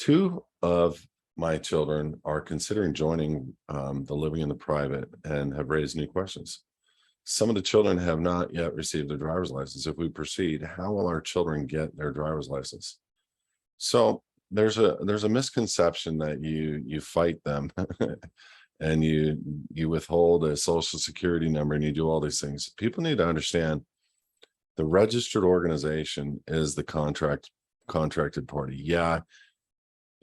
Two of my children are considering joining the living in the private and have raised new questions. Some of the children have not yet received their driver's license. If we proceed, how will our children get their driver's license? So there's a misconception that you fight them and you withhold a social security number and you do all these things. People need to understand the registered organization is the contracted party. Yeah,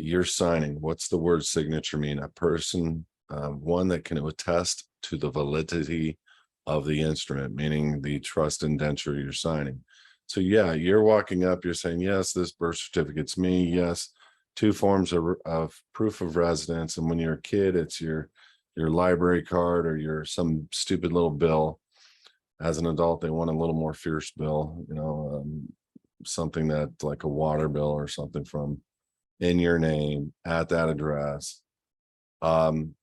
you're signing. What's the word signature mean? A person, one that can attest to the validity of the instrument, meaning the trust indenture you're signing. So yeah, you're walking up, you're saying, yes, this birth certificate's me. Yes, two forms of proof of residence. And when you're a kid, it's your library card or your some stupid little bill. As an adult, they want a little more fierce bill, something that like a water bill or something from in your name at that address. And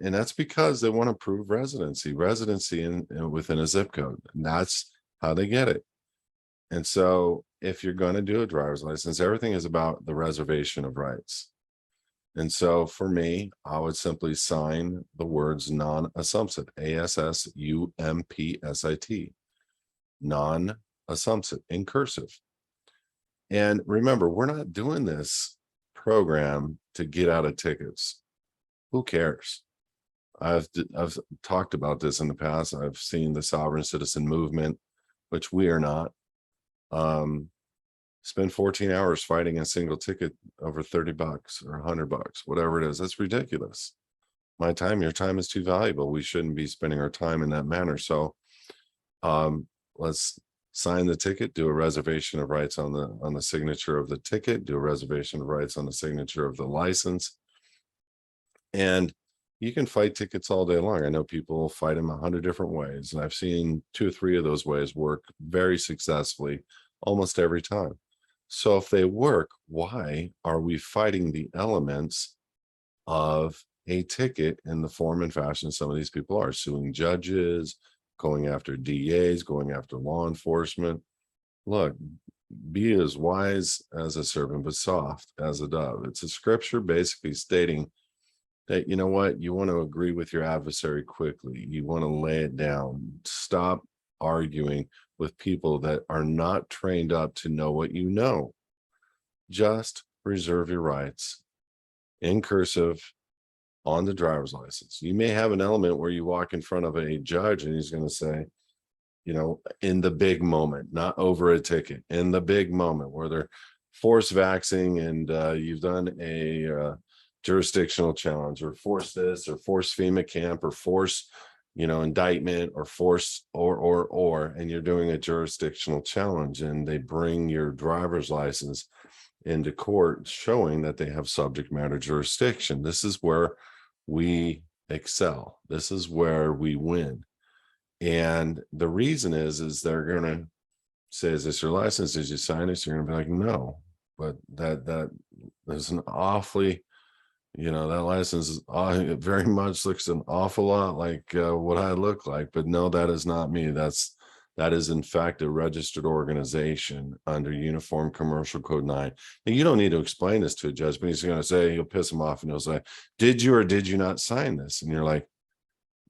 that's because they want to prove residency within a zip code. And that's how they get it. And so if you're going to do a driver's license, everything is about the reservation of rights. And so for me, I would simply sign the words non-assumpsit, ASSUMPSIT, non-assumpsit in cursive. And remember, we're not doing this program to get out of tickets. Who cares? I've talked about this in the past. I've seen the sovereign citizen movement, which we are not. Spend 14 hours fighting a single ticket over 30 bucks or $100, whatever it is. That's ridiculous. My time, your time is too valuable. We shouldn't be spending our time in that manner. So let's sign the ticket, do a reservation of rights on the signature of the ticket, do a reservation of rights on the signature of the license. And you can fight tickets all day long. I know people fight them 100 different ways, and I've seen 2 or 3 of those ways work very successfully almost every time. So if they work, why are we fighting the elements of a ticket in the form and fashion some of these people are? Suing judges, going after DAs, going after law enforcement. Look, be as wise as a serpent, but soft as a dove. It's a scripture basically stating that, you know what, you want to agree with your adversary quickly. You want to lay it down. Stop arguing with people that are not trained up to know what you know. Just reserve your rights in cursive on the driver's license. You may have an element where you walk in front of a judge and he's going to say, in the big moment, not over a ticket, in the big moment where they're force vaxing and you've done a jurisdictional challenge or force this or force FEMA camp or force indictment or force and you're doing a jurisdictional challenge and they bring your driver's license into court showing that they have subject matter jurisdiction. This is where we excel. This is where we win. And the reason is they're going to say, is this your license? Did you sign this? You're going to be like, no, but that is an awfully, that license is it very much looks an awful lot like what I look like, but no, that is not me. That is in fact a registered organization under Uniform Commercial Code 9. And you don't need to explain this to a judge, but he's going to say, he'll piss him off and he'll say, did you or did you not sign this? And you're like,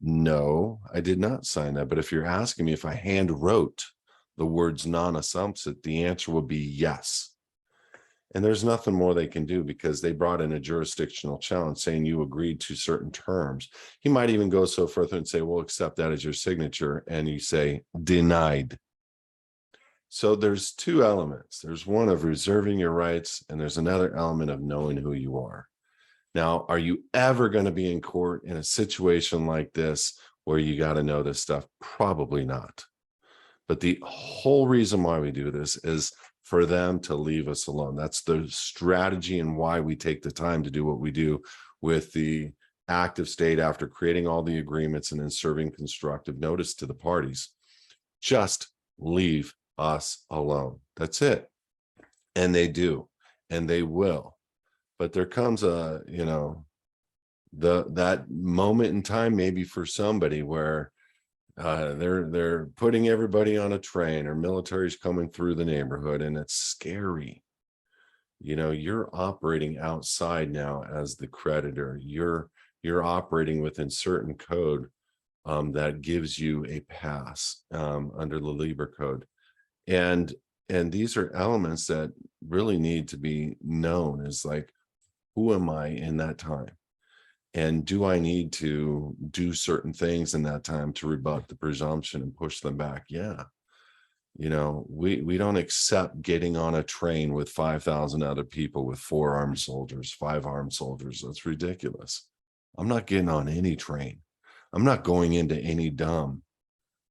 no, I did not sign that. But if you're asking me if I hand wrote the words non-assumpsit, the answer would be yes. And there's nothing more they can do because they brought in a jurisdictional challenge saying you agreed to certain terms. He might even go so further and say, we'll accept that as your signature. And you say denied. So there's 2 elements. There's one of reserving your rights, and there's another element of knowing who you are. Now, are you ever going to be in court in a situation like this where you got to know this stuff? Probably not. But the whole reason why we do this is for them to leave us alone. That's the strategy and why we take the time to do what we do with the active state after creating all the agreements and then serving constructive notice to the parties. Just leave us alone. That's it. And they do, and they will. But there comes that moment in time, maybe for somebody where they're putting everybody on a train or military's coming through the neighborhood and it's scary. you're operating outside now as the creditor. You're operating within certain code that gives you a pass under the Libra code. And these are elements that really need to be known, is like, who am I in that time? And do I need to do certain things in that time to rebut the presumption and push them back? Yeah. We don't accept getting on a train with 5,000 other people with 4 armed soldiers, 5 armed soldiers. That's ridiculous. I'm not getting on any train. I'm not going into any dumb.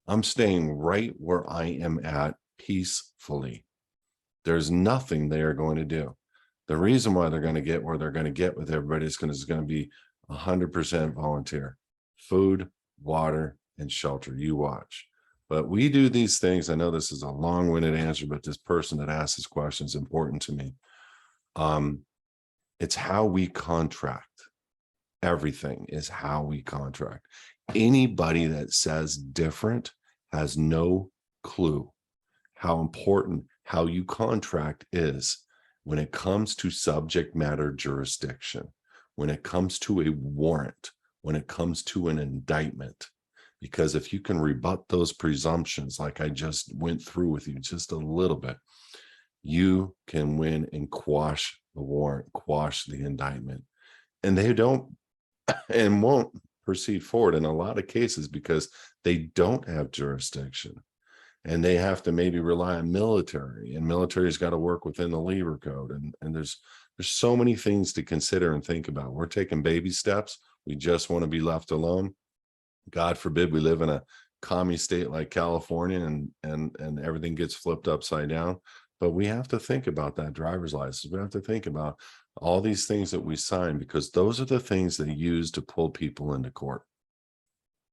I'm staying right where I am at peacefully. There's nothing they are going to do. The reason why they're going to get where they're going to get with everybody is going to be 100% volunteer. Food, water, and shelter. You watch. But we do these things. I know this is a long-winded answer, but this person that asked this question is important to me. It's how we contract. Everything is how we contract. Anybody that says different has no clue how important how you contract is when it comes to subject matter jurisdiction, when it comes to a warrant, when it comes to an indictment. Because if you can rebut those presumptions, like I just went through with you just a little bit, you can win and quash the warrant, quash the indictment. And they don't and won't proceed forward in a lot of cases because they don't have jurisdiction, and they have to maybe rely on military, and military's got to work within the Libra code. And there's so many things to consider and think about. We're taking baby steps. We just want to be left alone. God forbid we live in a commie state like California and everything gets flipped upside down. But we have to think about that driver's license. We have to think about all these things that we sign, because those are the things they use to pull people into court.